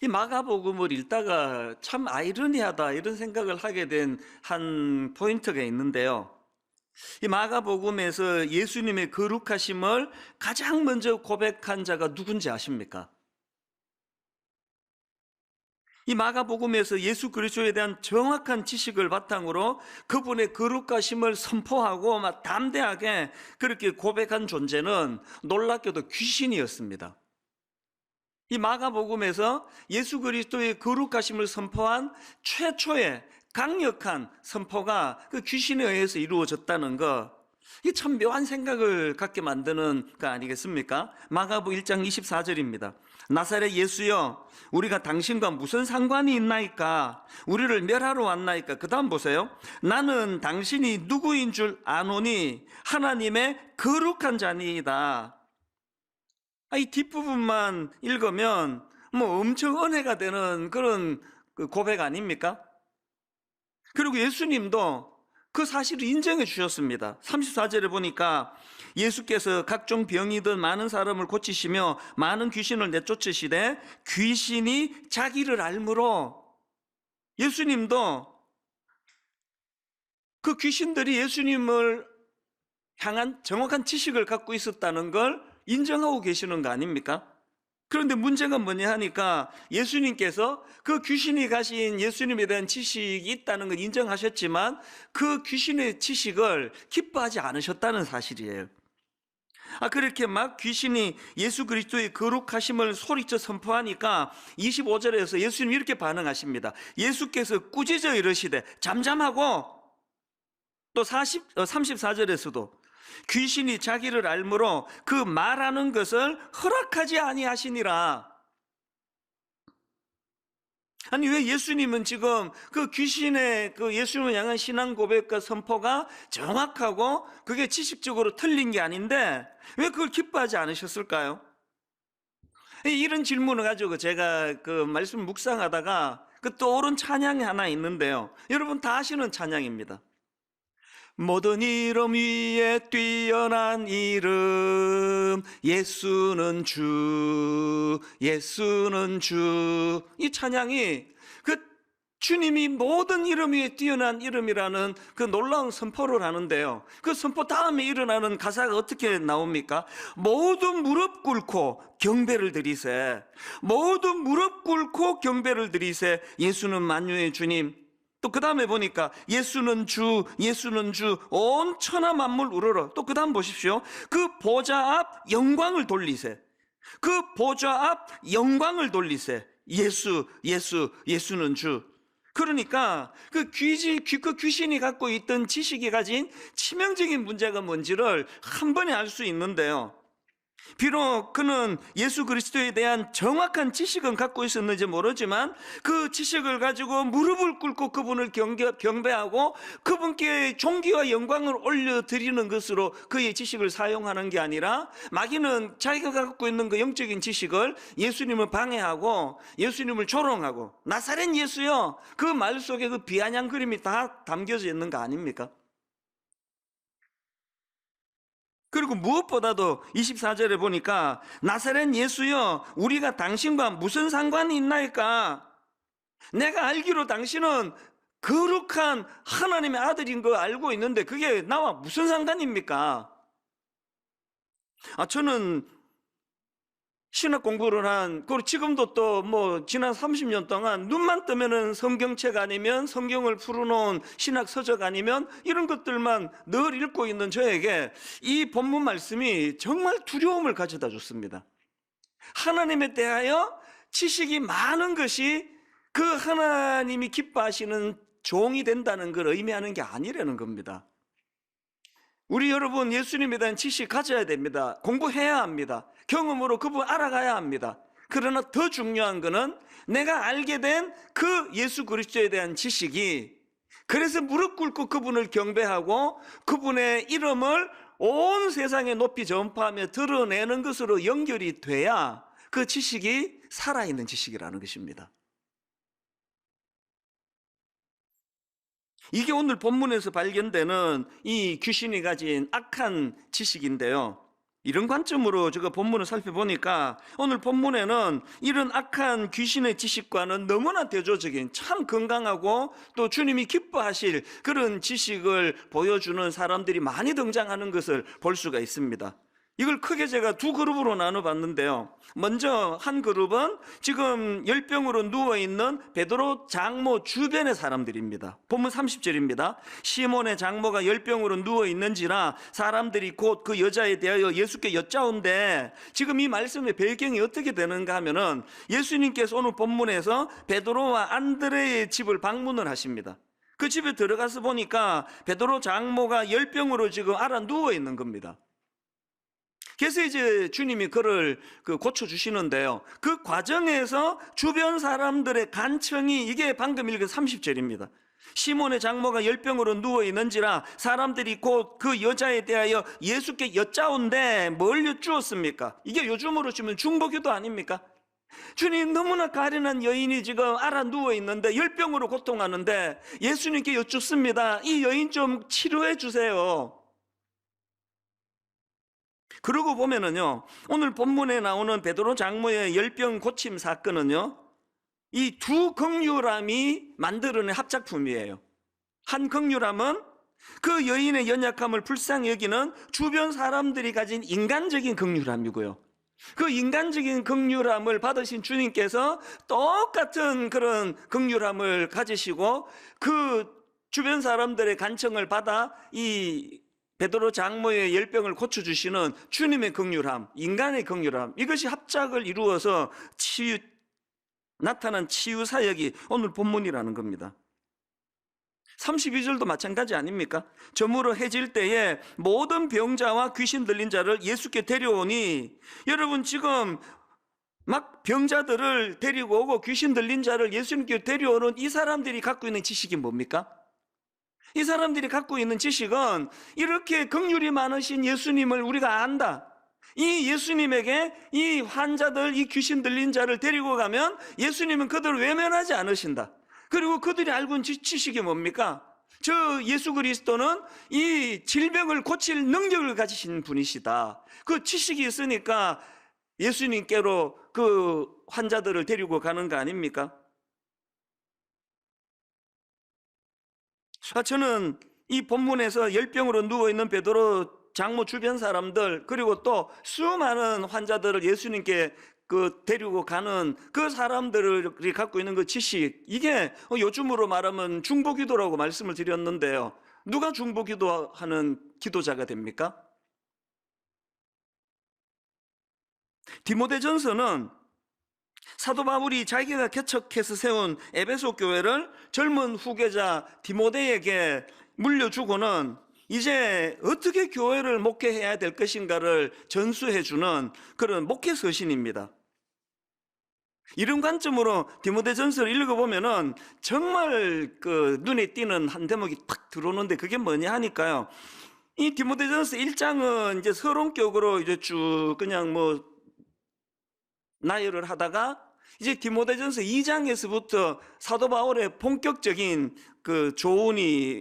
이 마가복음을 읽다가 참 아이러니하다 이런 생각을 하게 된 한 포인트가 있는데요. 이 마가복음에서 예수님의 거룩하심을 가장 먼저 고백한 자가 누군지 아십니까? 이 마가복음에서 예수 그리스도에 대한 정확한 지식을 바탕으로 그분의 거룩하심을 선포하고 막 담대하게 그렇게 고백한 존재는 놀랍게도 귀신이었습니다. 이 마가복음에서 예수 그리스도의 거룩하심을 선포한 최초의 강력한 선포가 그 귀신에 의해서 이루어졌다는 거, 이게 참 묘한 생각을 갖게 만드는 거 아니겠습니까? 마가복음 1장 24절입니다. 나사렛 예수여, 우리가 당신과 무슨 상관이 있나이까? 우리를 멸하러 왔나이까? 그 다음 보세요. 나는 당신이 누구인 줄 아노니 하나님의 거룩한 자니이다. 이 뒷부분만 읽으면 뭐 엄청 은혜가 되는 그런 고백 아닙니까? 그리고 예수님도 그 사실을 인정해 주셨습니다. 34절에 보니까 예수께서 각종 병이든 많은 사람을 고치시며 많은 귀신을 내쫓으시되 귀신이 자기를 알므로, 예수님도 그 귀신들이 예수님을 향한 정확한 지식을 갖고 있었다는 걸 인정하고 계시는 거 아닙니까? 그런데 문제가 뭐냐 하니까 예수님께서 그 귀신이 가진 예수님에 대한 지식이 있다는 걸 인정하셨지만 그 귀신의 지식을 기뻐하지 않으셨다는 사실이에요. 그렇게 막 귀신이 예수 그리스도의 거룩하심을 소리쳐 선포하니까 25절에서 예수님 이렇게 반응하십니다. 예수께서 꾸짖어 이르시되 잠잠하고, 또 34절에서도 귀신이 자기를 알므로 그 말하는 것을 허락하지 아니하시니라. 아니, 왜 예수님은 지금 그 귀신의 그 예수님을 향한 신앙 고백과 선포가 정확하고 그게 지식적으로 틀린 게 아닌데 왜 그걸 기뻐하지 않으셨을까요? 이런 질문을 가지고 제가 그 말씀 묵상하다가 그 떠오른 찬양이 하나 있는데요. 여러분 다 아시는 찬양입니다. 모든 이름 위에 뛰어난 이름 예수는 주, 예수는 주. 이 찬양이 그 주님이 모든 이름 위에 뛰어난 이름이라는 그 놀라운 선포를 하는데요. 그 선포 다음에 일어나는 가사가 어떻게 나옵니까? 모든 무릎 꿇고 경배를 드리세, 모든 무릎 꿇고 경배를 드리세, 예수는 만유의 주님. 또 그 다음에 보니까 예수는 주, 예수는 주, 온 천하 만물 우러러. 또 그 다음 보십시오. 그 보좌 앞 영광을 돌리세, 그 보좌 앞 영광을 돌리세, 예수, 예수, 예수는 주. 그러니까 그 귀신이 갖고 있던 지식이 가진 치명적인 문제가 뭔지를 한 번에 알 수 있는데요. 비록 그는 예수 그리스도에 대한 정확한 지식은 갖고 있었는지 모르지만 그 지식을 가지고 무릎을 꿇고 그분을 경배하고 그분께 존귀와 영광을 올려드리는 것으로 그의 지식을 사용하는 게 아니라 마귀는 자기가 갖고 있는 그 영적인 지식을 예수님을 방해하고 예수님을 조롱하고 나사렛 예수여, 그 말 속에 그 비아냥 그림이 다 담겨져 있는 거 아닙니까? 그리고 무엇보다도 24절에 보니까 나사렛 예수여, 우리가 당신과 무슨 상관이 있나이까? 내가 알기로 당신은 거룩한 하나님의 아들인 거 알고 있는데 그게 나와 무슨 상관입니까? 저는 신학 공부를 그리고 지금도 또 뭐 지난 30년 동안 눈만 뜨면은 성경책 아니면 성경을 풀어놓은 신학 서적 아니면 이런 것들만 늘 읽고 있는 저에게 이 본문 말씀이 정말 두려움을 가져다 줬습니다. 하나님에 대하여 지식이 많은 것이 그 하나님이 기뻐하시는 종이 된다는 걸 의미하는 게 아니라는 겁니다. 우리 여러분 예수님에 대한 지식 가져야 됩니다. 공부해야 합니다. 경험으로 그분 알아가야 합니다. 그러나 더 중요한 것은 내가 알게 된 그 예수 그리스도에 대한 지식이, 그래서 무릎 꿇고 그분을 경배하고 그분의 이름을 온 세상에 높이 전파하며 드러내는 것으로 연결이 돼야 그 지식이 살아있는 지식이라는 것입니다. 이게 오늘 본문에서 발견되는 이 귀신이 가진 악한 지식인데요. 이런 관점으로 제가 본문을 살펴보니까 오늘 본문에는 이런 악한 귀신의 지식과는 너무나 대조적인 참 건강하고 또 주님이 기뻐하실 그런 지식을 보여주는 사람들이 많이 등장하는 것을 볼 수가 있습니다. 이걸 크게 제가 두 그룹으로 나눠봤는데요. 먼저 한 그룹은 지금 열병으로 누워있는 베드로 장모 주변의 사람들입니다. 본문 30절입니다. 시몬의 장모가 열병으로 누워있는지라 사람들이 곧 그 여자에 대하여 예수께 여짜온데, 지금 이 말씀의 배경이 어떻게 되는가 하면은 예수님께서 오늘 본문에서 베드로와 안드레의 집을 방문을 하십니다. 그 집에 들어가서 보니까 베드로 장모가 열병으로 지금 알아 누워있는 겁니다. 그래서 이제 주님이 그를 고쳐주시는데요. 그 과정에서 주변 사람들의 간청이, 이게 방금 읽은 30절입니다. 시몬의 장모가 열병으로 누워있는지라 사람들이 곧 그 여자에 대하여 예수께 여짜온데, 뭘 여쭈었습니까? 이게 요즘으로 치면 중보기도 아닙니까? 주님, 너무나 가련한 여인이 지금 알아 누워있는데 열병으로 고통하는데 예수님께 여쭙습니다. 이 여인 좀 치료해 주세요. 그러고 보면은요, 오늘 본문에 나오는 베드로 장모의 열병 고침 사건은요, 이 두 긍휼함이 만들어낸 합작품이에요. 한 긍휼함은 그 여인의 연약함을 불쌍히 여기는 주변 사람들이 가진 인간적인 긍휼함이고요, 그 인간적인 긍휼함을 받으신 주님께서 똑같은 그런 긍휼함을 가지시고 그 주변 사람들의 간청을 받아 이 베드로 장모의 열병을 고쳐주시는 주님의 긍휼함, 인간의 긍휼함, 이것이 합작을 이루어서 나타난 치유 사역이 오늘 본문이라는 겁니다. 32절도 마찬가지 아닙니까? 저물어 해질 때에 모든 병자와 귀신 들린 자를 예수께 데려오니, 여러분 지금 막 병자들을 데리고 오고 귀신 들린 자를 예수님께 데려오는 이 사람들이 갖고 있는 지식이 뭡니까? 이 사람들이 갖고 있는 지식은 이렇게 긍휼이 많으신 예수님을 우리가 안다, 이 예수님에게 이 환자들, 이 귀신 들린 자를 데리고 가면 예수님은 그들을 외면하지 않으신다. 그리고 그들이 알고 있는 지식이 뭡니까? 저 예수 그리스도는 이 질병을 고칠 능력을 가지신 분이시다. 그 지식이 있으니까 예수님께로 그 환자들을 데리고 가는 거 아닙니까? 저는 이 본문에서 열병으로 누워있는 베드로 장모 주변 사람들, 그리고 또 수많은 환자들을 예수님께 데리고 가는 그 사람들이 갖고 있는 그 지식, 이게 요즘으로 말하면 중보기도라고 말씀을 드렸는데요. 누가 중보기도하는 기도자가 됩니까? 디모데전서는 사도 바울이 자기가 개척해서 세운 에베소 교회를 젊은 후계자 디모데에게 물려주고는 이제 어떻게 교회를 목회해야 될 것인가를 전수해주는 그런 목회 서신입니다. 이런 관점으로 디모데전서를 읽어보면은 정말 눈에 띄는 한 대목이 탁 들어오는데, 그게 뭐냐 하니까요, 이 디모데전서 1장은 이제 서론격으로 이제 쭉 그냥 나열을 하다가 이제 디모데전서 2장에서부터 사도 바울의 본격적인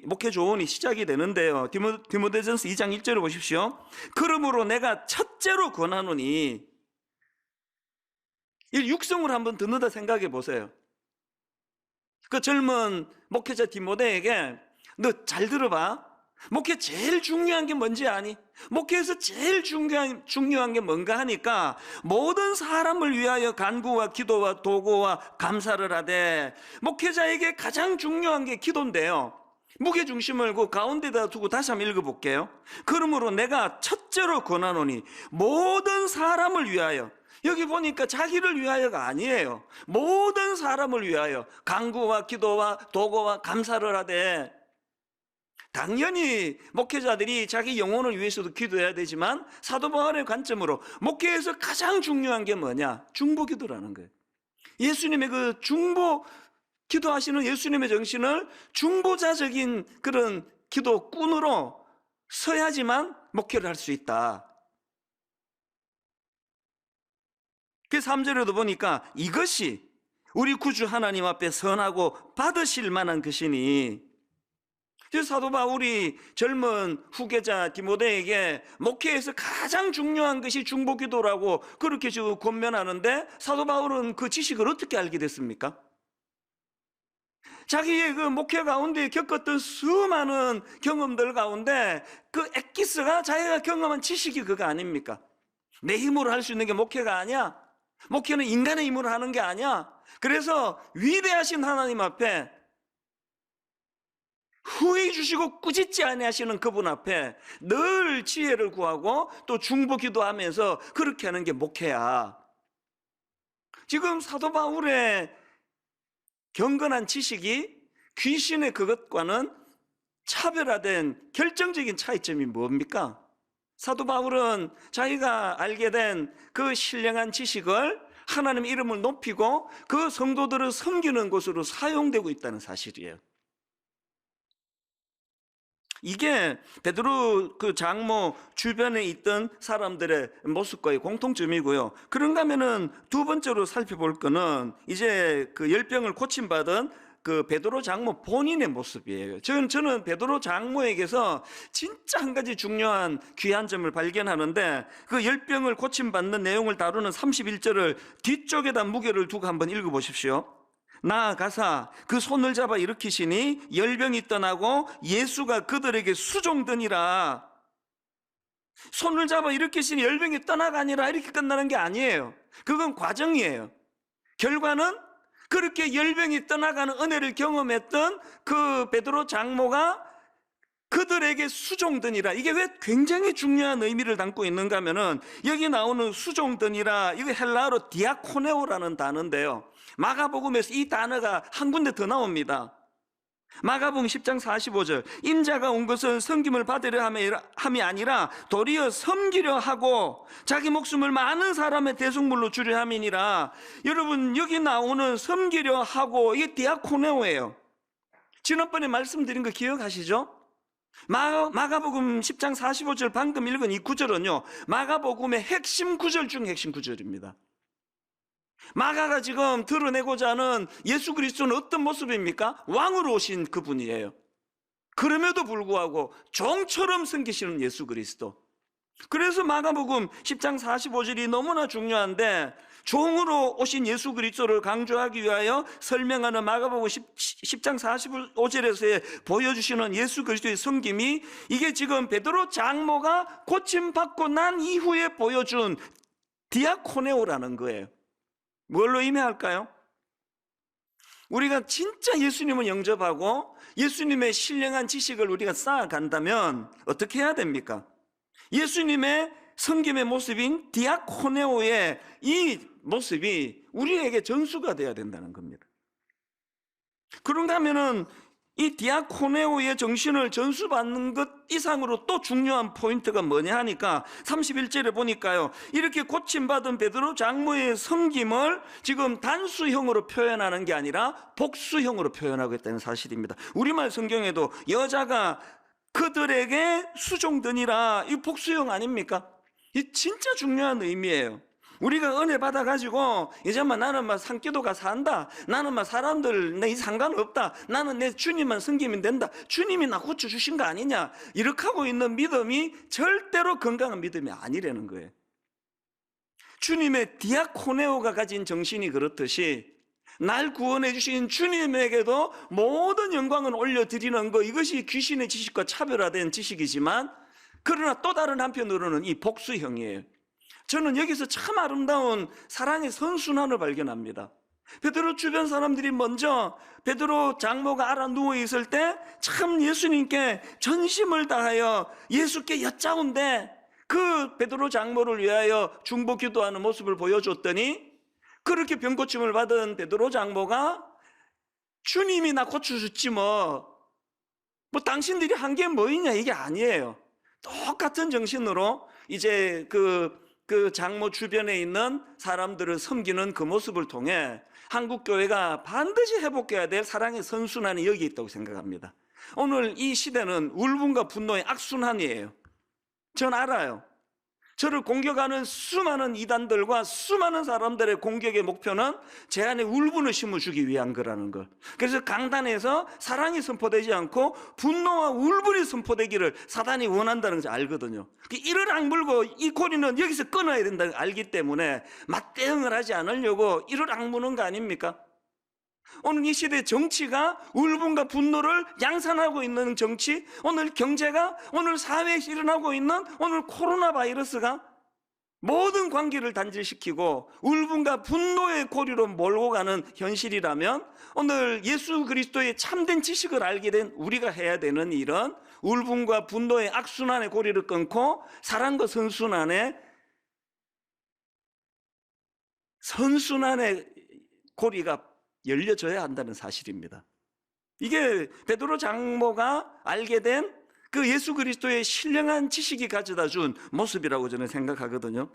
목회 조언이 시작이 되는데요. 디모데전서 2장 1절을 보십시오. 그러므로 내가 첫째로 권하노니, 이 육성을 한번 듣는다 생각해 보세요. 그 젊은 목회자 디모데에게, 너 잘 들어봐. 목회 제일 중요한 게 뭔지 아니? 목회에서 제일 중요한 게 뭔가 하니까, 모든 사람을 위하여 간구와 기도와 도구와 감사를 하되, 목회자에게 가장 중요한 게 기도인데요. 무게중심을 그 가운데다 두고 다시 한번 읽어볼게요. 그러므로 내가 첫째로 권하노니 모든 사람을 위하여, 여기 보니까 자기를 위하여가 아니에요. 모든 사람을 위하여 간구와 기도와 도구와 감사를 하되, 당연히 목회자들이 자기 영혼을 위해서도 기도해야 되지만 사도 바울의 관점으로 목회에서 가장 중요한 게 뭐냐? 중보기도라는 거예요. 예수님의 그 기도하시는 예수님의 정신을 중보자적인 그런 기도꾼으로 서야지만 목회를 할 수 있다. 그 3절에도 보니까 이것이 우리 구주 하나님 앞에 선하고 받으실 만한 것이니, 그래서 사도 바울이 젊은 후계자 디모데에게 목회에서 가장 중요한 것이 중보기도라고 그렇게 권면하는데, 사도 바울은 그 지식을 어떻게 알게 됐습니까? 자기의 그 목회 가운데 겪었던 수많은 경험들 가운데 그 엑기스가 자기가 경험한 지식이 그거 아닙니까? 내 힘으로 할 수 있는 게 목회가 아니야. 목회는 인간의 힘으로 하는 게 아니야. 그래서 위대하신 하나님 앞에 후회 주시고 꾸짖지 아니하시는 그분 앞에 늘 지혜를 구하고 또 중보 기도하면서 그렇게 하는 게 목회야. 지금 사도 바울의 경건한 지식이 귀신의 그것과는 차별화된 결정적인 차이점이 뭡니까? 사도 바울은 자기가 알게 된 그 신령한 지식을 하나님 이름을 높이고 그 성도들을 섬기는 곳으로 사용되고 있다는 사실이에요. 이게 베드로 그 장모 주변에 있던 사람들의 모습과의 공통점이고요. 그런가 하면은 두 번째로 살펴볼 거는 이제 그 열병을 고침받은 그 베드로 장모 본인의 모습이에요. 저는 베드로 장모에게서 진짜 한 가지 중요한 귀한 점을 발견하는데, 그 열병을 고침받는 내용을 다루는 31절을 뒤쪽에다 무게를 두고 한번 읽어보십시오. 나아가사 그 손을 잡아 일으키시니 열병이 떠나고 예수가 그들에게 수종되니라. 손을 잡아 일으키시니 열병이 떠나가니라 이렇게 끝나는 게 아니에요. 그건 과정이에요. 결과는 그렇게 열병이 떠나가는 은혜를 경험했던 그 베드로 장모가 그들에게 수종되니라. 이게 왜 굉장히 중요한 의미를 담고 있는가 하면은, 여기 나오는 수종되니라, 이거 헬라어로 디아코네오라는 단어인데요, 마가복음에서 이 단어가 한 군데 더 나옵니다. 마가복음 10장 45절, 인자가 온 것은 섬김을 받으려 함이 아니라 도리어 섬기려 하고 자기 목숨을 많은 사람의 대속물로 주려 함이니라. 여러분, 여기 나오는 섬기려 하고, 이게 디아코네오예요. 지난번에 말씀드린 거 기억하시죠? 마가복음 10장 45절 방금 읽은 이 구절은요, 마가복음의 핵심 구절 중 핵심 구절입니다. 마가가 지금 드러내고자 하는 예수 그리스도는 어떤 모습입니까? 왕으로 오신 그분이에요. 그럼에도 불구하고 종처럼 섬기시는 예수 그리스도. 그래서 마가복음 10장 45절이 너무나 중요한데, 종으로 오신 예수 그리스도를 강조하기 위하여 설명하는 마가복음 10장 45절에서 보여주시는 예수 그리스도의 섬김이, 이게 지금 베드로 장모가 고침받고 난 이후에 보여준 디아코네오라는 거예요. 뭘로 의미할까요? 우리가 진짜 예수님을 영접하고 예수님의 신령한 지식을 우리가 쌓아간다면 어떻게 해야 됩니까? 예수님의 섬김의 모습인 디아코네오의 이 모습이 우리에게 전수가 되어야 된다는 겁니다. 그런가 하면은 이 디아코네오의 정신을 전수받는 것 이상으로 또 중요한 포인트가 뭐냐 하니까 31절에 보니까요, 이렇게 고침받은 베드로 장모의 섬김을 지금 단수형으로 표현하는 게 아니라 복수형으로 표현하고 있다는 사실입니다. 우리말 성경에도 여자가 그들에게 수종되니라, 이 복수형 아닙니까? 이 진짜 중요한 의미예요. 우리가 은혜 받아가지고 이제만 나는 막 산기도가 산다, 나는 막 사람들 내 상관없다, 나는 내 주님만 섬기면 된다, 주님이 나 고쳐주신 거 아니냐, 이렇게 하고 있는 믿음이 절대로 건강한 믿음이 아니라는 거예요. 주님의 디아코네오가 가진 정신이 그렇듯이 날 구원해 주신 주님에게도 모든 영광을 올려드리는 것, 이것이 귀신의 지식과 차별화된 지식이지만, 그러나 또 다른 한편으로는 이 복수형이에요. 저는 여기서 참 아름다운 사랑의 선순환을 발견합니다. 베드로 주변 사람들이 먼저 베드로 장모가 알아 누워 있을 때 참 예수님께 전심을 다하여 예수께 여짜온데, 그 베드로 장모를 위하여 중보 기도하는 모습을 보여줬더니, 그렇게 병고침을 받은 베드로 장모가 주님이 나 고쳐줬지 뭐 당신들이 한 게 뭐이냐, 이게 아니에요. 똑같은 정신으로 이제 그 장모 주변에 있는 사람들을 섬기는 그 모습을 통해 한국교회가 반드시 회복해야 될 사랑의 선순환이 여기 있다고 생각합니다. 오늘 이 시대는 울분과 분노의 악순환이에요. 전 알아요. 저를 공격하는 수많은 이단들과 수많은 사람들의 공격의 목표는 제 안에 울분을 심어주기 위한 거라는 걸. 그래서 강단에서 사랑이 선포되지 않고 분노와 울분이 선포되기를 사단이 원한다는 것을 알거든요. 이를 악물고 이 고리는 여기서 끊어야 된다는 걸 알기 때문에 맞대응을 하지 않으려고 이를 악무는 거 아닙니까? 오늘 이 시대 정치가 울분과 분노를 양산하고 있는 정치, 오늘 경제가, 오늘 사회에서 일어나고 있는 오늘 코로나 바이러스가 모든 관계를 단절시키고 울분과 분노의 고리로 몰고 가는 현실이라면 오늘 예수 그리스도의 참된 지식을 알게 된 우리가 해야 되는 일은 울분과 분노의 악순환의 고리를 끊고 사랑과 선순환의 고리가 열려져야 한다는 사실입니다. 이게 베드로 장모가 알게 된 그 예수 그리스도의 신령한 지식이 가져다 준 모습이라고 저는 생각하거든요.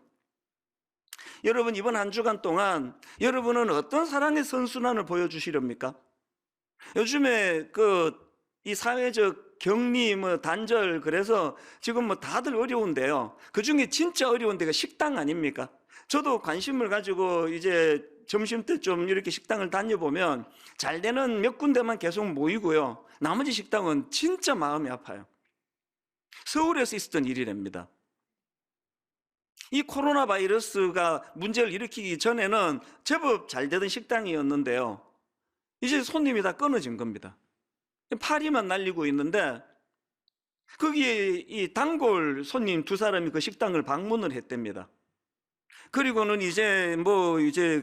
여러분, 이번 한 주간 동안 여러분은 어떤 사랑의 선순환을 보여주시렵니까? 요즘에 이 사회적 격리, 단절, 그래서 지금 다들 어려운데요. 그 중에 진짜 어려운 데가 식당 아닙니까? 저도 관심을 가지고 이제 점심때 좀 이렇게 식당을 다녀보면 잘 되는 몇 군데만 계속 모이고요. 나머지 식당은 진짜 마음이 아파요. 서울에서 있었던 일이랍니다. 이 코로나 바이러스가 문제를 일으키기 전에는 제법 잘 되던 식당이었는데요. 이제 손님이 다 끊어진 겁니다. 파리만 날리고 있는데 거기에 이 단골 손님 두 사람이 그 식당을 방문을 했답니다. 그리고는 이제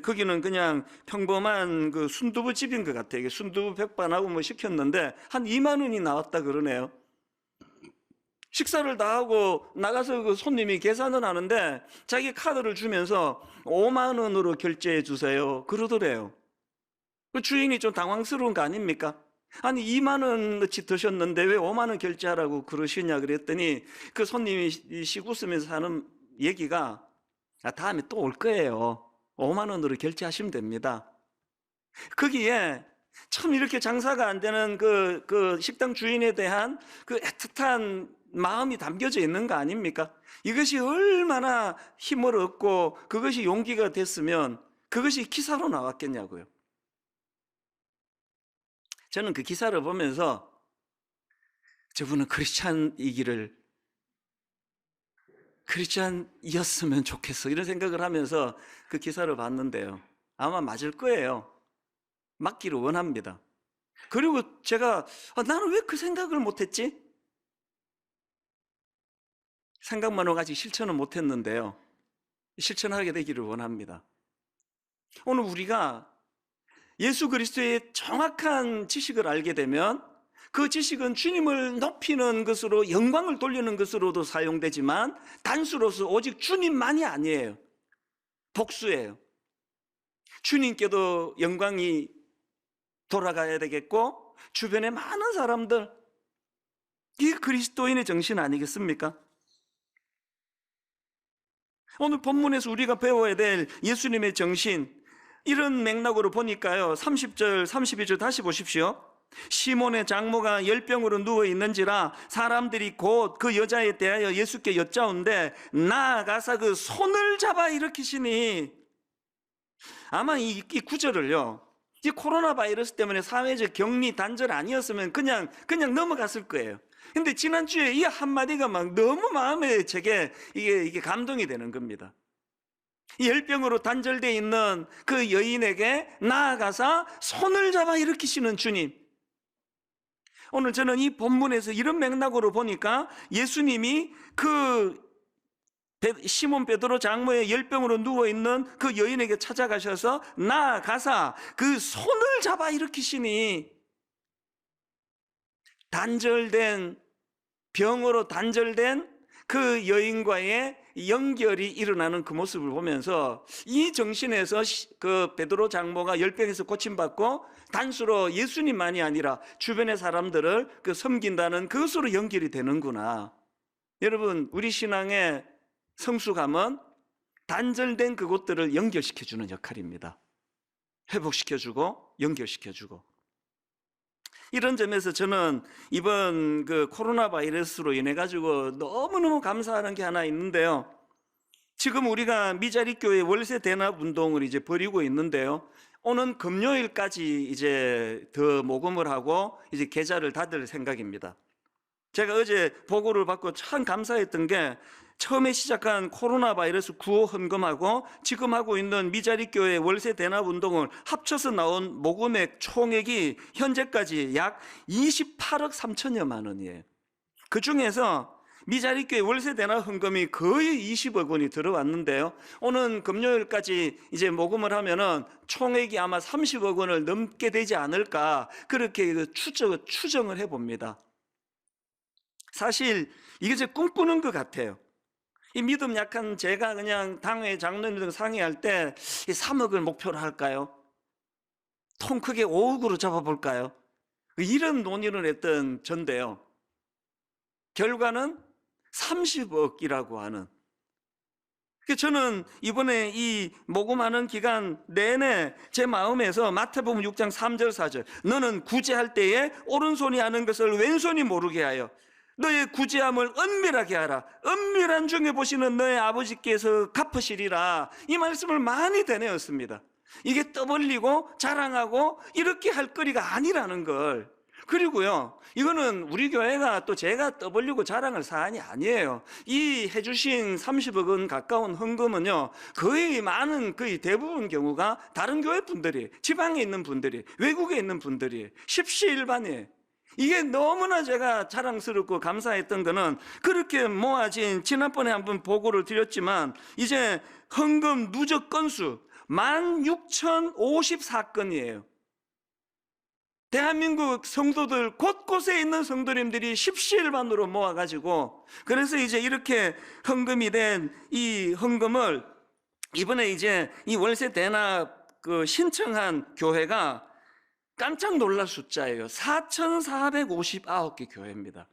거기는 그냥 평범한 그 순두부집인 것 같아요. 순두부 백반하고 시켰는데 한 2만 원이 나왔다 그러네요. 식사를 다 하고 나가서 그 손님이 계산을 하는데 자기 카드를 주면서 5만 원으로 결제해 주세요 그러더래요. 그 주인이 좀 당황스러운 거 아닙니까? 아니 2만 원어치 드셨는데 왜 5만 원 결제하라고 그러시냐 그랬더니 그 손님이 씩 웃으면서 하는 얘기가 다음에 또 올 거예요. 5만 원으로 결제하시면 됩니다. 거기에 참 이렇게 장사가 안 되는 그 식당 주인에 대한 그 애틋한 마음이 담겨져 있는 거 아닙니까? 이것이 얼마나 힘을 얻고 그것이 용기가 됐으면 그것이 기사로 나왔겠냐고요. 저는 그 기사를 보면서 저분은 크리스찬이었으면 좋겠어 이런 생각을 하면서 그 기사를 봤는데요. 아마 맞을 거예요. 맞기를 원합니다. 그리고 제가 나는 왜 그 생각을 못했지? 생각만 하고 아직 실천은 못했는데요. 실천하게 되기를 원합니다. 오늘 우리가 예수 그리스도의 정확한 지식을 알게 되면 그 지식은 주님을 높이는 것으로 영광을 돌리는 것으로도 사용되지만 단수로서 오직 주님만이 아니에요. 복수예요. 주님께도 영광이 돌아가야 되겠고 주변에 많은 사람들, 이게 그리스도인의 정신 아니겠습니까? 오늘 본문에서 우리가 배워야 될 예수님의 정신, 이런 맥락으로 보니까요 30절 32절 다시 보십시오. 시몬의 장모가 열병으로 누워있는지라 사람들이 곧 그 여자에 대하여 예수께 여짜온데 나아가사 그 손을 잡아 일으키시니, 아마 이 구절을요 이 코로나 바이러스 때문에 사회적 격리 단절 아니었으면 그냥 넘어갔을 거예요. 근데 지난주에 이 한마디가 막 너무 마음에 제게 이게 감동이 되는 겁니다. 이 열병으로 단절되어 있는 그 여인에게 나아가사 손을 잡아 일으키시는 주님. 오늘 저는 이 본문에서 이런 맥락으로 보니까 예수님이 그 시몬 베드로 장모의 열병으로 누워있는 그 여인에게 찾아가셔서 나아가사 그 손을 잡아 일으키시니, 병으로 단절된 그 여인과의 연결이 일어나는 그 모습을 보면서 이 정신에서 그 베드로 장모가 열병에서 고침받고 단수로 예수님만이 아니라 주변의 사람들을 섬긴다는 그것으로 연결이 되는구나. 여러분, 우리 신앙의 성숙함은 단절된 그것들을 연결시켜주는 역할입니다. 회복시켜주고 연결시켜주고. 이런 점에서 저는 이번 그 코로나 바이러스로 인해 가지고 너무너무 감사하는 게 하나 있는데요. 지금 우리가 미자리 교회 월세 대납 운동을 이제 벌이고 있는데요. 오는 금요일까지 이제 더 모금을 하고 이제 계좌를 닫을 생각입니다. 제가 어제 보고를 받고 참 감사했던 게 처음에 시작한 코로나 바이러스 구호 헌금하고 지금 하고 있는 미자리 교회 월세 대납 운동을 합쳐서 나온 모금액 총액이 현재까지 약 28억 3천여만 원이에요. 그 중에서 미자리 교회 월세 대납 헌금이 거의 20억 원이 들어왔는데요. 오늘 금요일까지 이제 모금을 하면은 총액이 아마 30억 원을 넘게 되지 않을까 그렇게 추정을 해봅니다. 사실 이게 제 꿈꾸는 것 같아요. 이 믿음 약한 제가 그냥 당회 장로님들 상의할 때 3억을 목표로 할까요? 통 크게 5억으로 잡아볼까요? 이런 논의를 했던 전데요. 결과는 30억이라고 하는. 저는 이번에 이 모금하는 기간 내내 제 마음에서 마태복음 6장 3절 4절 너는 구제할 때에 오른손이 아는 것을 왼손이 모르게 하여 너의 구제함을 은밀하게 하라. 은밀한 중에 보시는 너의 아버지께서 갚으시리라. 이 말씀을 많이 되뇌었습니다. 이게 떠벌리고 자랑하고 이렇게 할 거리가 아니라는 걸. 그리고요, 이거는 우리 교회가 또 제가 떠벌리고 자랑할 사안이 아니에요. 이 해주신 30억 원 가까운 헌금은요, 거의 대부분 경우가 다른 교회 분들이, 지방에 있는 분들이, 외국에 있는 분들이 십시일반이에요. 이게 너무나 제가 자랑스럽고 감사했던 거는 그렇게 모아진, 지난번에 한번 보고를 드렸지만 이제 헌금 누적 건수 16,054건이에요. 대한민국 성도들 곳곳에 있는 성도님들이 십시일반으로 모아가지고, 그래서 이제 이렇게 헌금이 된 이 헌금을 이번에 이제 이 월세 대납 신청한 교회가 깜짝 놀랄 숫자예요. 4,459개 교회입니다.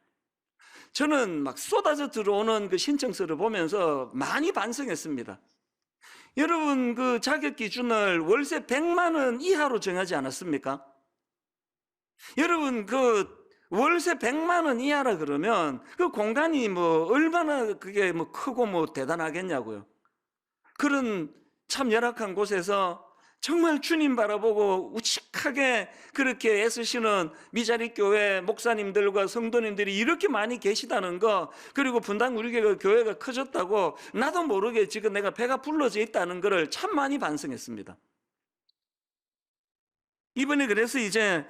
저는 막 쏟아져 들어오는 그 신청서를 보면서 많이 반성했습니다. 여러분, 그 자격 기준을 월세 100만 원 이하로 정하지 않았습니까? 여러분, 그 월세 100만 원 이하라 그러면 그 공간이 뭐 얼마나 그게 뭐 크고 뭐 대단하겠냐고요. 그런 참 열악한 곳에서 정말 주님 바라보고 우직하게 그렇게 애쓰시는 미자리 교회 목사님들과 성도님들이 이렇게 많이 계시다는 거, 그리고 분당 우리 교회가 커졌다고 나도 모르게 지금 내가 배가 불러져 있다는 거를 참 많이 반성했습니다. 이번에 그래서 이제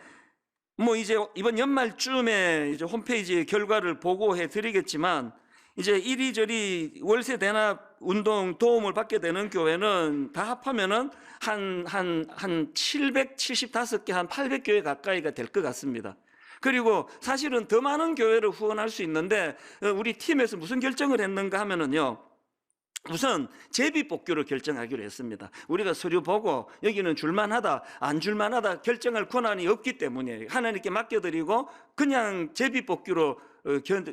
이번 연말쯤에 이제 홈페이지 결과를 보고해 드리겠지만, 이제 이리저리 월세 대납 운동 도움을 받게 되는 교회는 다 합하면은 한 775개, 한 800교회 가까이가 될 것 같습니다. 그리고 사실은 더 많은 교회를 후원할 수 있는데, 우리 팀에서 무슨 결정을 했는가 하면은요, 우선 제비뽑기로 결정하기로 했습니다. 우리가 서류 보고 여기는 줄만하다, 안 줄만하다 결정할 권한이 없기 때문에 하나님께 맡겨드리고 그냥 제비뽑기로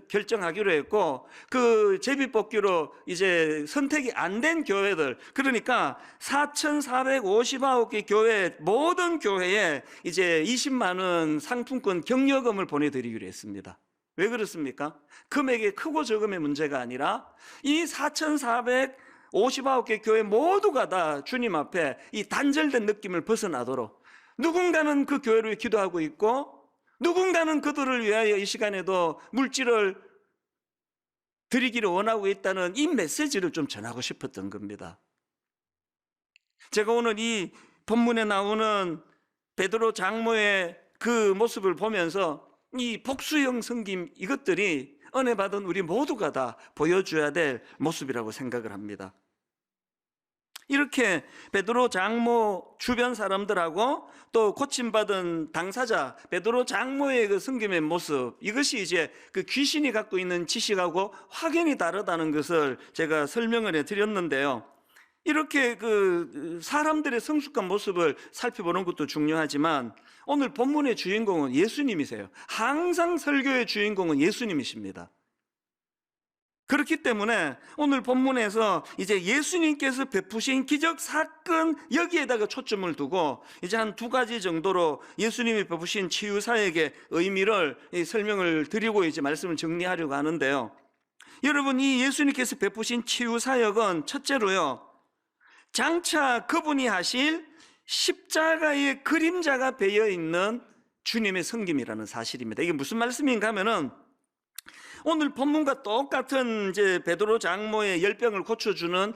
결정하기로 했고, 그 제비뽑기로 이제 선택이 안 된 교회들, 그러니까 4,459개 교회, 모든 교회에 이제 20만 원 상품권 격려금을 보내드리기로 했습니다. 왜 그렇습니까? 금액의 크고 적음의 문제가 아니라 이 4,459개 교회 모두가 다 주님 앞에 이 단절된 느낌을 벗어나도록, 누군가는 그 교회를 기도하고 있고 누군가는 그들을 위하여 이 시간에도 물질을 드리기를 원하고 있다는 이 메시지를 좀 전하고 싶었던 겁니다. 제가 오늘 이 본문에 나오는 베드로 장모의 그 모습을 보면서 이 복수형 섬김, 이것들이 은혜 받은 우리 모두가 다 보여줘야 될 모습이라고 생각을 합니다. 이렇게 베드로 장모 주변 사람들하고 또 고침받은 당사자 베드로 장모의 그 섬김의 모습, 이것이 이제 그 귀신이 갖고 있는 지식하고 확연히 다르다는 것을 제가 설명을 해드렸는데요. 이렇게 그 사람들의 성숙한 모습을 살펴보는 것도 중요하지만 오늘 본문의 주인공은 예수님이세요. 항상 설교의 주인공은 예수님이십니다. 그렇기 때문에 오늘 본문에서 이제 예수님께서 베푸신 기적 사건, 여기에다가 초점을 두고 이제 한 2가지 정도로 예수님이 베푸신 치유 사역의 의미를 설명을 드리고 이제 말씀을 정리하려고 하는데요. 여러분, 이 예수님께서 베푸신 치유 사역은 첫째로요, 장차 그분이 하실 십자가의 그림자가 배어 있는 주님의 섬김이라는 사실입니다. 이게 무슨 말씀인가 하면은, 오늘 본문과 똑같은 이제 베드로 장모의 열병을 고쳐주는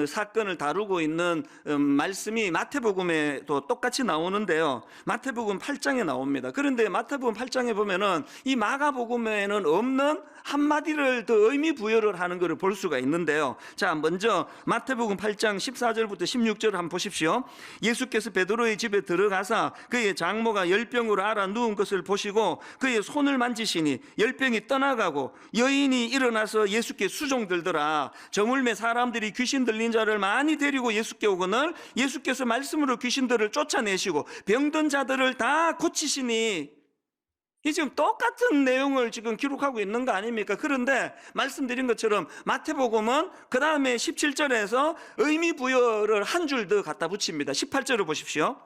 사건을 다루고 있는 말씀이 마태복음에도 똑같이 나오는데요. 마태복음 8장에 나옵니다. 그런데 마태복음 8장에 보면은 이 마가복음에는 없는 한마디를 더 의미 부여를 하는 것을 볼 수가 있는데요. 자, 먼저 마태복음 8장 14절부터 16절을 한번 보십시오. 예수께서 베드로의 집에 들어가사 그의 장모가 열병으로 앓아 누운 것을 보시고 그의 손을 만지시니 열병이 떠나가고 여인이 일어나서 예수께 수종들더라. 저물매 사람들이 귀신 들린 자를 많이 데리고 예수께 오거늘 예수께서 말씀으로 귀신들을 쫓아내시고 병든 자들을 다 고치시니, 이 지금 똑같은 내용을 지금 기록하고 있는 거 아닙니까? 그런데 말씀드린 것처럼 마태복음은 그 다음에 17절에서 의미 부여를 한 줄 더 갖다 붙입니다. 18절을 보십시오.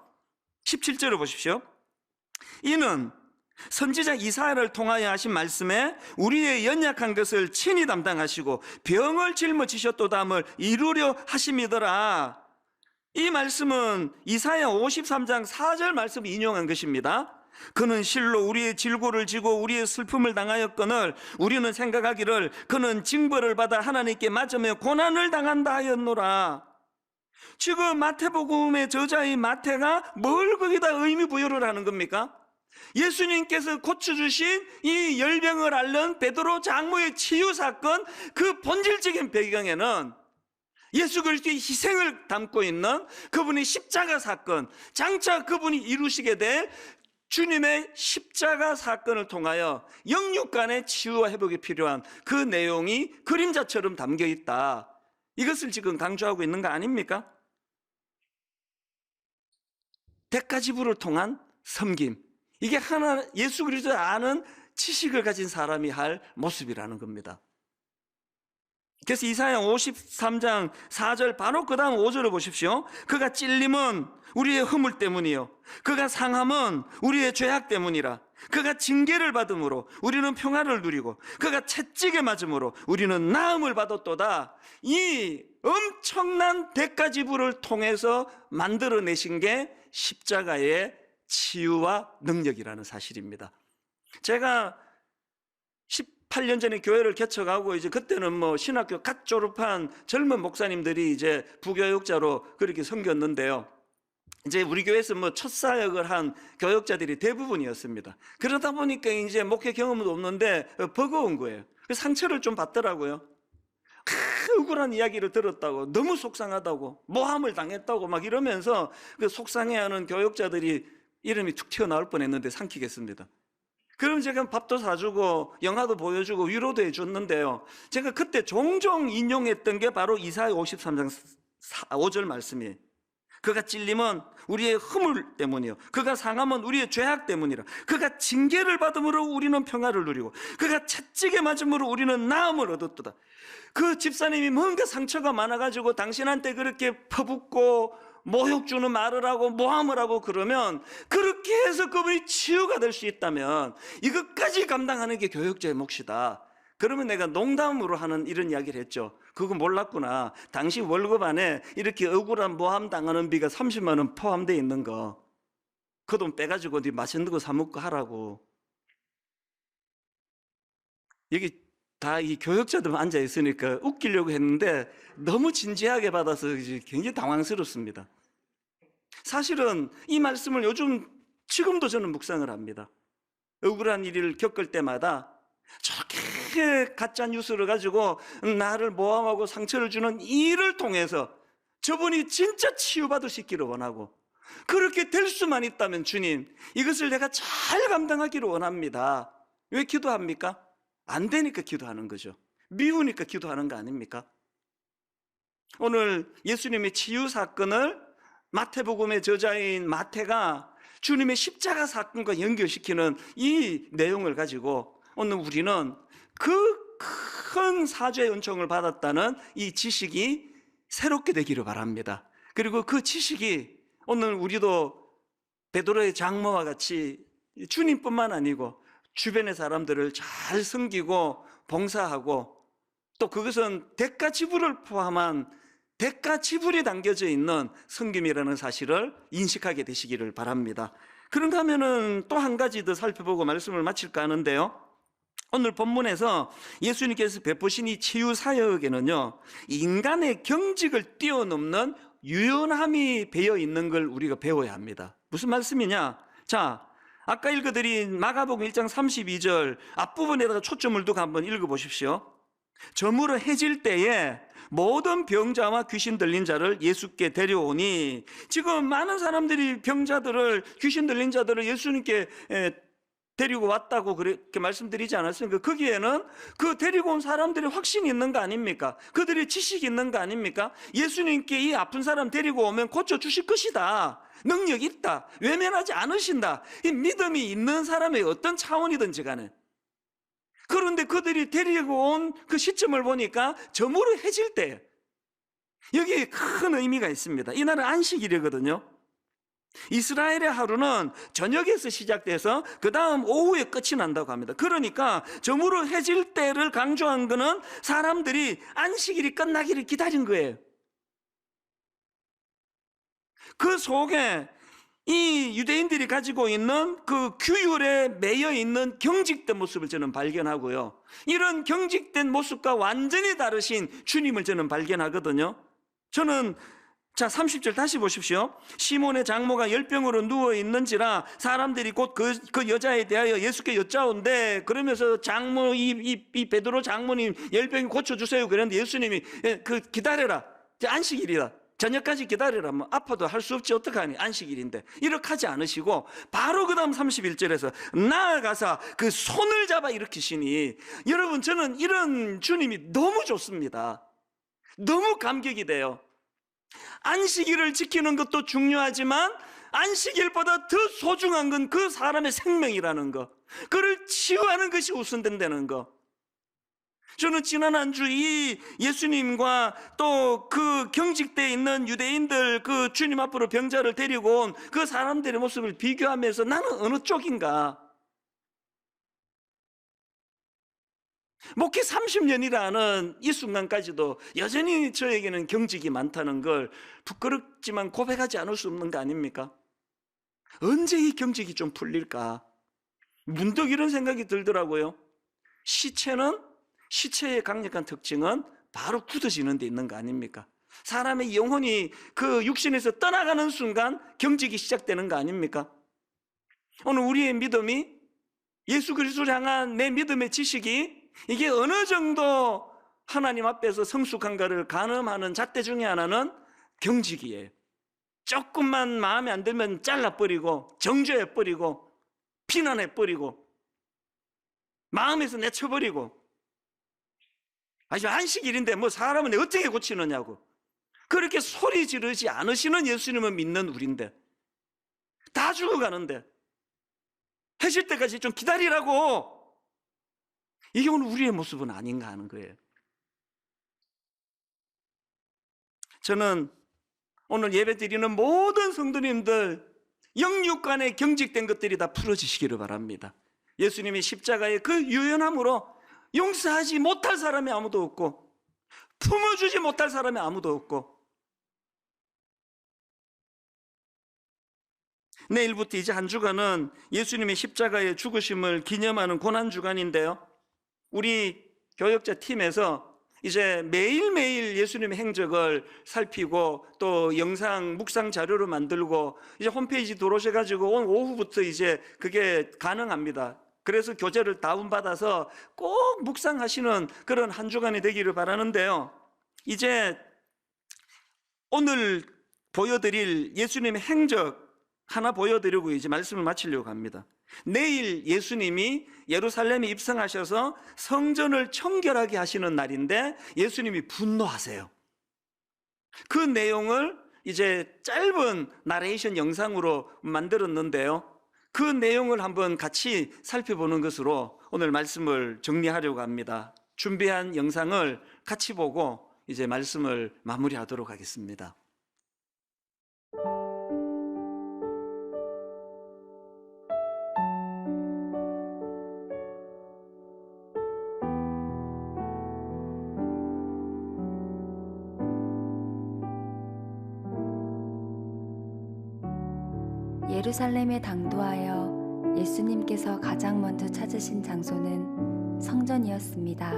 17절을 보십시오. 이는 선지자 이사야를 통하여 하신 말씀에 우리의 연약한 것을 친히 담당하시고 병을 짊어지셨도다함을 이루려 하심이더라. 이 말씀은 이사야 53장 4절 말씀을 인용한 것입니다. 그는 실로 우리의 질고를 지고 우리의 슬픔을 당하였거늘 우리는 생각하기를 그는 징벌을 받아 하나님께 맞으며 고난을 당한다 하였노라. 지금 마태복음의 저자인 마태가 뭘 거기다 의미 부여를 하는 겁니까? 예수님께서 고쳐주신 이 열병을 앓는 베드로 장모의 치유 사건, 그 본질적인 배경에는 예수 그리스도의 희생을 담고 있는 그분의 십자가 사건, 장차 그분이 이루시게 될 주님의 십자가 사건을 통하여 영육간의 치유와 회복이 필요한 그 내용이 그림자처럼 담겨 있다. 이것을 지금 강조하고 있는 거 아닙니까? 대가지불을 통한 섬김, 이게 하나 예수 그리스도를 아는 지식을 가진 사람이 할 모습이라는 겁니다. 그래서 이사야 53장 4절 바로 그 다음 5절을 보십시오. 그가 찔림은 우리의 허물 때문이요 그가 상함은 우리의 죄악 때문이라. 그가 징계를 받음으로 우리는 평화를 누리고 그가 채찍에 맞음으로 우리는 나음을 받았도다. 이 엄청난 대가지불을 통해서 만들어내신 게 십자가의 치유와 능력이라는 사실입니다. 제가 18년 전에 교회를 개척하고 이제 그때는 뭐 신학교 갓 졸업한 젊은 목사님들이 이제 부교육자로 그렇게 섬겼는데요. 이제 우리 교회에서 뭐 첫 사역을 한 교육자들이 대부분이었습니다. 그러다 보니까 이제 목회 경험도 없는데 버거운 거예요. 상처를 좀 받더라고요. 억울한 이야기를 들었다고, 너무 속상하다고, 모함을 당했다고 막 이러면서 그 속상해하는 교육자들이 이름이 툭 튀어나올 뻔했는데 삼키겠습니다. 그럼 제가 밥도 사주고 영화도 보여주고 위로도 해줬는데요, 제가 그때 종종 인용했던 게 바로 이사야 53장 5절 말씀이에요. 그가 찔림은 우리의 허물 때문이요 그가 상함은 우리의 죄악 때문이라. 그가 징계를 받음으로 우리는 평화를 누리고 그가 채찍에 맞음으로 우리는 나음을 얻었도다. 그 집사님이 뭔가 상처가 많아가지고 당신한테 그렇게 퍼붓고 모욕 주는 말을 하고 모함을 하고 그러면, 그렇게 해서 그분이 치유가 될 수 있다면 이것까지 감당하는 게 교육자의 몫이다. 그러면 내가 농담으로 하는 이런 이야기를 했죠. 그거 몰랐구나. 당신 월급 안에 이렇게 억울한 모함 당하는 비가 30만 원 포함되어 있는 거, 그 돈 빼가지고 네 맛있는 거 사 먹고 하라고. 여기 다 이 교육자들만 앉아 있으니까 웃기려고 했는데 너무 진지하게 받아서 굉장히 당황스럽습니다. 사실은 이 말씀을 요즘 지금도 저는 묵상을 합니다. 억울한 일을 겪을 때마다 저렇게 가짜 뉴스를 가지고 나를 모함하고 상처를 주는 일을 통해서 저분이 진짜 치유받을 수 있기를 원하고, 그렇게 될 수만 있다면 주님, 이것을 내가 잘 감당하기를 원합니다. 왜 기도합니까? 안 되니까 기도하는 거죠. 미우니까 기도하는 거 아닙니까? 오늘 예수님의 치유 사건을 마태복음의 저자인 마태가 주님의 십자가 사건과 연결시키는 이 내용을 가지고 오늘 우리는 그 큰 사죄의 은총을 받았다는 이 지식이 새롭게 되기를 바랍니다. 그리고 그 지식이 오늘 우리도 베드로의 장모와 같이 주님뿐만 아니고 주변의 사람들을 잘 섬기고 봉사하고 또 그것은 대가 지불을 포함한 대가 지불이 담겨져 있는 성김이라는 사실을 인식하게 되시기를 바랍니다. 그런가 하면은 또 한 가지 더 살펴보고 말씀을 마칠까 하는데요. 오늘 본문에서 예수님께서 베푸신 이 치유 사역에는요, 인간의 경직을 뛰어넘는 유연함이 배어 있는 걸 우리가 배워야 합니다. 무슨 말씀이냐? 자, 아까 읽어드린 마가복음 1장 32절 앞부분에다가 초점을 두고 한번 읽어보십시오. 저물어 해질 때에 모든 병자와 귀신 들린 자를 예수께 데려오니, 지금 많은 사람들이 병자들을, 귀신 들린 자들을 예수님께 데리고 왔다고 그렇게 말씀드리지 않았습니까? 거기에는 그 데리고 온 사람들이 확신이 있는 거 아닙니까? 그들이 지식이 있는 거 아닙니까? 예수님께 이 아픈 사람 데리고 오면 고쳐주실 것이다, 능력 있다, 외면하지 않으신다, 이 믿음이 있는 사람의 어떤 차원이든지 간에. 그런데 그들이 데리고 온 그 시점을 보니까 저물어 해질 때, 여기에 큰 의미가 있습니다. 이날은 안식일이거든요. 이스라엘의 하루는 저녁에서 시작돼서 그 다음 오후에 끝이 난다고 합니다. 그러니까 저물어 해질 때를 강조한 것은 사람들이 안식일이 끝나기를 기다린 거예요. 그 속에 이 유대인들이 가지고 있는 그 규율에 매여 있는 경직된 모습을 저는 발견하고요, 이런 경직된 모습과 완전히 다르신 주님을 저는 발견하거든요. 저는, 자, 30절 다시 보십시오. 시몬의 장모가 열병으로 누워있는지라 사람들이 곧 그 여자에 대하여 예수께 여짜온대. 그러면서 장모, 이 베드로 장모님 열병이 고쳐주세요 그랬는데 예수님이 기다려라, 안식일이다, 저녁까지 기다려라, 뭐 아파도 할 수 없지 어떡하니, 안식일인데. 이렇게 하지 않으시고 바로 그 다음 31절에서 나아가서 그 손을 잡아 일으키시니, 여러분, 저는 이런 주님이 너무 좋습니다. 너무 감격이 돼요. 안식일을 지키는 것도 중요하지만 안식일보다 더 소중한 건 그 사람의 생명이라는 거, 그를 치유하는 것이 우선된다는 거. 저는 지난 한 주 이 예수님과 또 그 경직되어 있는 유대인들, 그 주님 앞으로 병자를 데리고 온 그 사람들의 모습을 비교하면서 나는 어느 쪽인가? 목회 30년이라는 이 순간까지도 여전히 저에게는 경직이 많다는 걸 부끄럽지만 고백하지 않을 수 없는 거 아닙니까? 언제 이 경직이 좀 풀릴까? 문득 이런 생각이 들더라고요. 시체의 강력한 특징은 바로 굳어지는 데 있는 거 아닙니까? 사람의 영혼이 그 육신에서 떠나가는 순간 경직이 시작되는 거 아닙니까? 오늘 우리의 믿음이, 예수 그리스도를 향한 내 믿음의 지식이 이게 어느 정도 하나님 앞에서 성숙한가를 가늠하는 잣대 중에 하나는 경직이에요. 조금만 마음에 안 들면 잘라버리고 정죄해버리고 비난해버리고 마음에서 내쳐버리고, 아주 안식일인데 뭐 사람은 어떻게 고치느냐고 그렇게 소리 지르지 않으시는 예수님을 믿는 우리인데, 다 죽어가는데 해질 때까지 좀 기다리라고. 이게 오늘 우리의 모습은 아닌가 하는 거예요. 저는 오늘 예배 드리는 모든 성도님들 영육간에 경직된 것들이 다 풀어지시기를 바랍니다. 예수님이 십자가의 그 유연함으로 용서하지 못할 사람이 아무도 없고 품어주지 못할 사람이 아무도 없고, 내일부터 이제 한 주간은 예수님의 십자가의 죽으심을 기념하는 고난주간인데요, 우리 교역자 팀에서 이제 매일매일 예수님의 행적을 살피고 또 영상 묵상 자료를 만들고 이제 홈페이지 들어오셔가지고 오늘 오후부터 이제 그게 가능합니다. 그래서 교재를 다운받아서 꼭 묵상하시는 그런 한 주간이 되기를 바라는데요, 이제 오늘 보여드릴 예수님의 행적 하나 보여드리고 이제 말씀을 마치려고 합니다. 내일 예수님이 예루살렘에 입성하셔서 성전을 청결하게 하시는 날인데 예수님이 분노하세요. 그 내용을 이제 짧은 나레이션 영상으로 만들었는데요, 그 내용을 한번 같이 살펴보는 것으로 오늘 말씀을 정리하려고 합니다. 준비한 영상을 같이 보고 이제 말씀을 마무리하도록 하겠습니다. 예루살렘에 당도하여 예수님께서 가장 먼저 찾으신 장소는 성전이었습니다.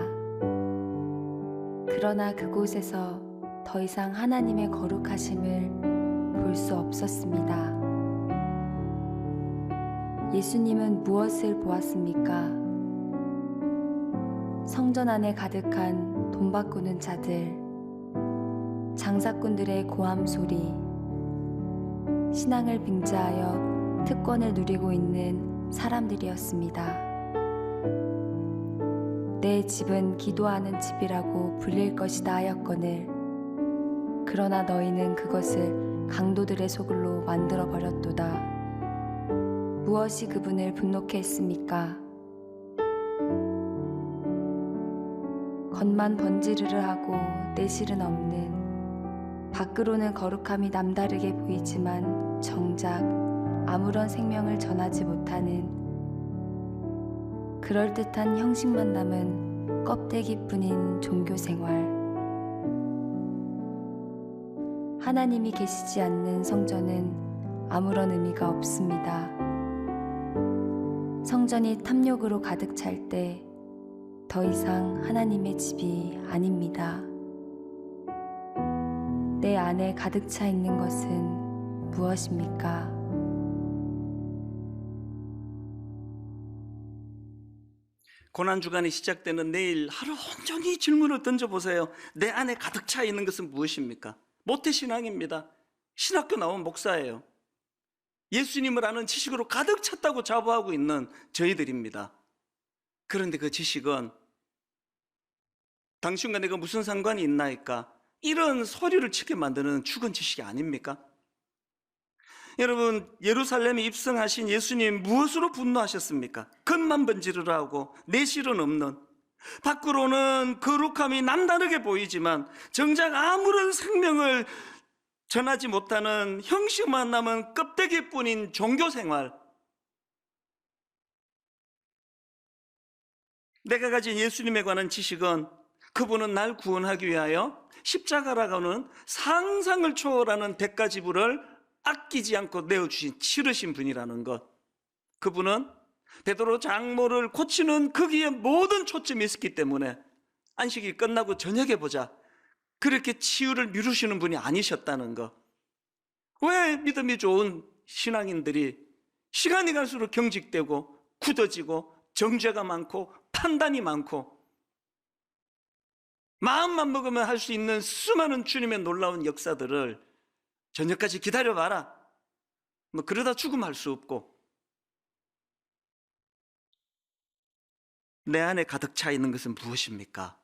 그러나 그곳에서 더 이상 하나님의 거룩하심을 볼 수 없었습니다. 예수님은 무엇을 보았습니까? 성전 안에 가득한 돈 바꾸는 자들, 장사꾼들의 고함 소리, 신앙을 빙자하여 특권을 누리고 있는 사람들이었습니다. 내 집은 기도하는 집이라고 불릴 것이다 하였거늘 그러나 너희는 그것을 강도들의 소굴로 만들어버렸도다. 무엇이 그분을 분노케 했습니까? 겉만 번지르르 하고 내실은 없는, 밖으로는 거룩함이 남다르게 보이지만 정작 아무런 생명을 전하지 못하는 그럴듯한 형식만 남은 껍데기뿐인 종교생활. 하나님이 계시지 않는 성전은 아무런 의미가 없습니다. 성전이 탐욕으로 가득 찰 때 더 이상 하나님의 집이 아닙니다. 내 안에 가득 차 있는 것은 무엇입니까? 고난주간이 시작되는 내일 하루 온종일 질문을 던져보세요. 내 안에 가득 차 있는 것은 무엇입니까? 모태신앙입니다. 신학교 나온 목사예요. 예수님을 아는 지식으로 가득 찼다고 자부하고 있는 저희들입니다. 그런데 그 지식은 당신과 내가 무슨 상관이 있나이까? 이런 소리를 치게 만드는 죽은 지식이 아닙니까? 여러분, 예루살렘에 입성하신 예수님 무엇으로 분노하셨습니까? 겉만 번지르르 하고 내실은 없는, 밖으로는 거룩함이 남다르게 보이지만 정작 아무런 생명을 전하지 못하는 형식만 남은 껍데기뿐인 종교생활. 내가 가진 예수님에 관한 지식은 그분은 날 구원하기 위하여 십자가라고 하는 상상을 초월하는 대가 지불을 아끼지 않고 내어주신 치르신 분이라는 것. 그분은 베드로 장모를 고치는 거기에 모든 초점이 있었기 때문에 안식이 끝나고 저녁에 보자 그렇게 치유를 미루시는 분이 아니셨다는 것. 왜 믿음이 좋은 신앙인들이 시간이 갈수록 경직되고 굳어지고 정죄가 많고 판단이 많고 마음만 먹으면 할 수 있는 수많은 주님의 놀라운 역사들을 저녁까지 기다려봐라, 뭐 그러다 죽음할 수 없고, 내 안에 가득 차 있는 것은 무엇입니까?